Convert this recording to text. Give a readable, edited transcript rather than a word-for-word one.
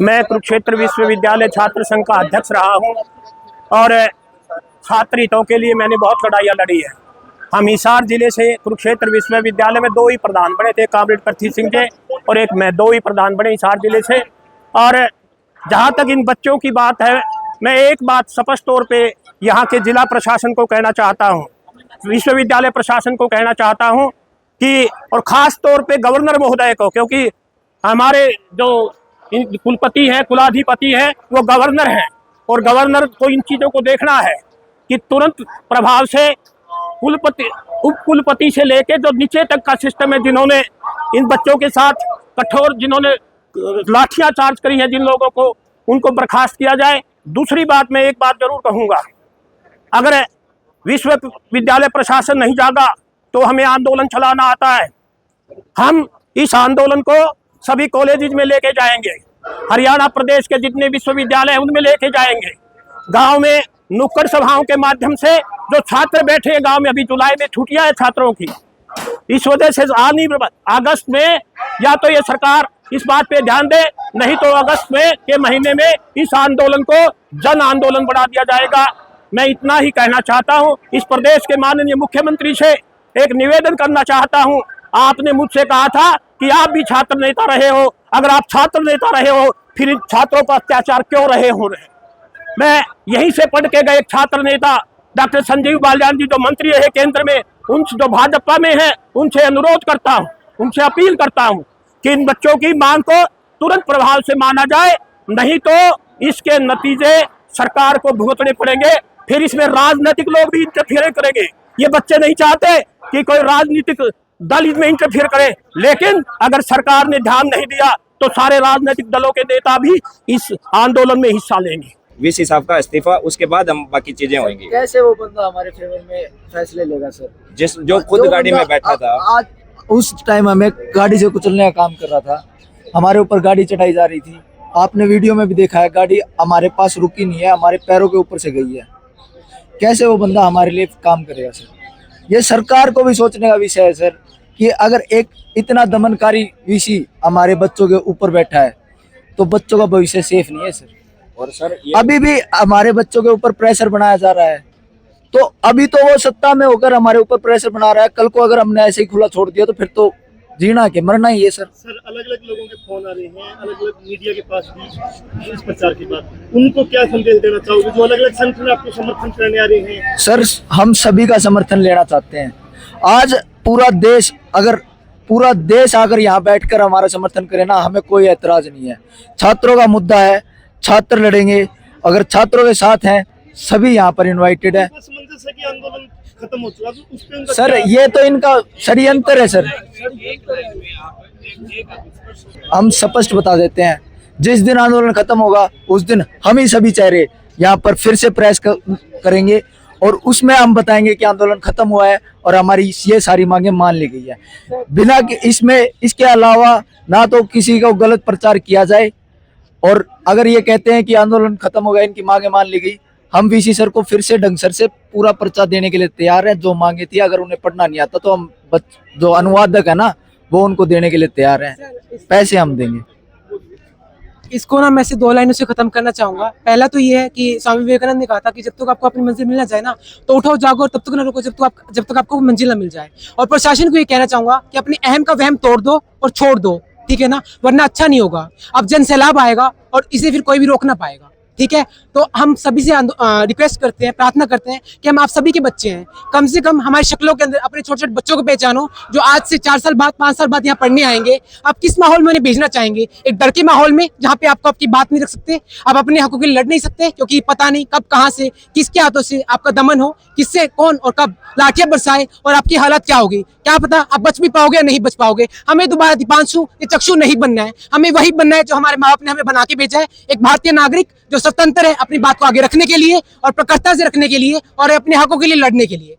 मैं कुरुक्षेत्र विश्वविद्यालय छात्र संघ का अध्यक्ष रहा हूं और छात्र हितों के लिए मैंने बहुत लड़ाइयाँ लड़ी है। हम हिसार जिले से कुरुक्षेत्र विश्वविद्यालय में 2 ही प्रधान बने थे, कॉमरेड पृथ्वी सिंह जी और एक मैं, 2 ही प्रधान बने हिसार जिले से। और जहां तक इन बच्चों की बात है, मैं एक बात स्पष्ट तौर पे यहाँ के जिला प्रशासन को कहना चाहता हूँ, विश्वविद्यालय प्रशासन को कहना चाहता हूँ कि, और ख़ास तौर पे गवर्नर महोदय को, क्योंकि हमारे जो कुलपति हैं, कुलाधिपति हैं, वो गवर्नर हैं और गवर्नर को इन चीज़ों को देखना है कि तुरंत प्रभाव से कुलपति, उप कुलपति से लेके जो नीचे तक का सिस्टम है, जिन्होंने इन बच्चों के साथ कठोर, जिन्होंने लाठियां चार्ज करी हैं जिन लोगों को, उनको बर्खास्त किया जाए। दूसरी बात, मैं एक बात जरूर कहूँगा, अगर विश्वविद्यालय प्रशासन नहीं जागा तो हमें आंदोलन चलाना आता है। हम इस आंदोलन को सभी कॉलेजेस में लेके जाएंगे, हरियाणा प्रदेश के जितने विश्वविद्यालय हैं उनमें लेके जाएंगे। गांव में नुक्कड़ सभाओं के माध्यम से जो छात्र बैठे हैं गांव में, अभी जुलाई में छुट्टियां हैं छात्रों की, इस वजह से आनी अगस्त में या तो ये सरकार इस बात पे ध्यान दे, नहीं तो अगस्त में के महीने में इस आंदोलन को जन आंदोलन बना दिया जाएगा। मैं इतना ही कहना चाहता हूँ। इस प्रदेश के माननीय मुख्यमंत्री से एक निवेदन करना चाहता हूँ। आपने मुझसे कहा था कि आप भी छात्र नेता रहे हो, अगर आप छात्र नेता रहे हो फिर छात्रों पर अत्याचार क्यों हो रहे। मैं यहीं से पढ़ के गए छात्र नेता डॉक्टर संजीव बालियान जी जो मंत्री रहे केंद्र में, उनसे जो भाजपा में है, उनसे अनुरोध करता हूँ, उनसे अपील करता हूँ कि इन बच्चों की मांग को तुरंत प्रभाव से माना जाए, नहीं तो इसके नतीजे सरकार को भुगतने पड़ेंगे। फिर इसमें राजनीतिक लोग भी इंटरफेयर करेंगे। ये बच्चे नहीं चाहते कि कोई राजनीतिक दल इसमें इंटरफेयर करे, लेकिन अगर सरकार ने ध्यान नहीं दिया तो सारे राजनीतिक दलों के नेता भी इस आंदोलन में हिस्सा लेंगे। वीसी साहब का इस्तीफा, उसके बाद हम बाकी चीजें होंगी। कैसे वो बंदा हमारे फेवर में फैसले लेगा सर? जो खुद गाड़ी में बैठा था, आज उस टाइम हमें गाड़ी से कुचलने का काम कर रहा था, हमारे ऊपर गाड़ी चढ़ाई जा रही थी। आपने वीडियो में भी देखा है, गाड़ी हमारे पास रुकी नहीं है, हमारे पैरों के ऊपर से गई है। कैसे वो बंदा हमारे लिए काम करेगा सर? ये सरकार को भी सोचने का विषय है सर कि अगर एक इतना दमनकारी वीसी हमारे बच्चों के ऊपर बैठा है तो बच्चों का भविष्य सेफ नहीं है सर। और सर अभी भी हमारे बच्चों के ऊपर प्रेशर बनाया जा रहा है, तो अभी तो वो सत्ता में होकर हमारे ऊपर प्रेशर बना रहा है, कल को अगर हमने ऐसे ही खुला छोड़ दिया तो फिर तो जीना के मरना ही है सर। सर अलग अलग लोगों के फोन आ रहे हैं, अलग अलग मीडिया के पास भी इस प्रचार के बाद, उनको क्या संदेश देना चाहोगे जो अलग अलग संगठन आपको समर्थन करने आ रहे हैं? सर हम सभी का समर्थन लेना चाहते हैं। आज पूरा देश अगर यहाँ बैठकर हमारा समर्थन करे ना, हमें कोई ऐतराज नहीं है। छात्रों का मुद्दा है, छात्र लड़ेंगे, अगर छात्रों के साथ हैं सभी यहाँ पर इनवाइटेड है। आंदोलन खत्म हो चुका तो उस पे सर ये तो इनका षड्यंत्र है सर। हम स्पष्ट बता देते हैं, जिस दिन आंदोलन खत्म होगा उस दिन हम ही सभी चेहरे यहाँ पर फिर से प्रेस करेंगे और उसमें हम बताएंगे कि आंदोलन खत्म हुआ है और हमारी ये सारी मांगे मान ली गई है। बिना इसके अलावा ना तो किसी को गलत प्रचार किया जाए, और अगर ये कहते हैं कि आंदोलन खत्म हो गया, इनकी मांगे मान ली गई, हम वीसी सर को फिर से ढंग सर से पूरा पर्चा देने के लिए तैयार हैं। जो मांगे थी, अगर उन्हें पढ़ना नहीं आता तो हम जो अनुवादक है ना, वो उनको देने के लिए तैयार हैं, पैसे हम देंगे। इसको ना मैं से 2 लाइनों से खत्म करना चाहूंगा। पहला तो ये है कि स्वामी विवेकानंद ने कहा था कि जब तक आपको अपनी मंजिल मिल ना जाए ना, तो उठो जागो और तब तक ना रुको जब तक आपको मंजिल ना मिल जाए। और प्रशासन को ये कहना चाहूंगा कि अपने अहम का वहम तोड़ दो और छोड़ दो, ठीक है ना, वरना अच्छा नहीं होगा। अब जन सैलाब आएगा और इसे फिर कोई भी रोक ना पाएगा, ठीक है। तो हम सभी से रिक्वेस्ट करते हैं, प्रार्थना करते हैं कि हम आप सभी के बच्चे हैं, कम से कम हमारी शक्लों के अंदर अपने छोटे छोटे बच्चों को पहचानो, जो आज से 4 साल बाद 5 साल बाद यहाँ पढ़ने आएंगे। आप किस माहौल में उन्हें भेजना चाहेंगे? एक डर के माहौल में, जहाँ पे आपको आपकी बात नहीं रख सकते, आप अपने हकों के लिए लड़ नहीं सकते, क्योंकि पता नहीं कब कहाँ से किसके हाथों से आपका दमन हो, किससे कौन और कब लाठियां बरसाए और आपकी हालत क्या होगी, क्या पता आप बच भी पाओगे या नहीं बच पाओगे। हमें दोबारा दीपांशु या चक्षु नहीं बनना है, हमें वही बनना है जो हमारे माँ बाप ने हमें बना के भेजा है, एक भारतीय नागरिक जो स्वतंत्र है अपनी बात को आगे रखने के लिए और प्रखरता से रखने के लिए और अपने हकों के लिए लड़ने के लिए।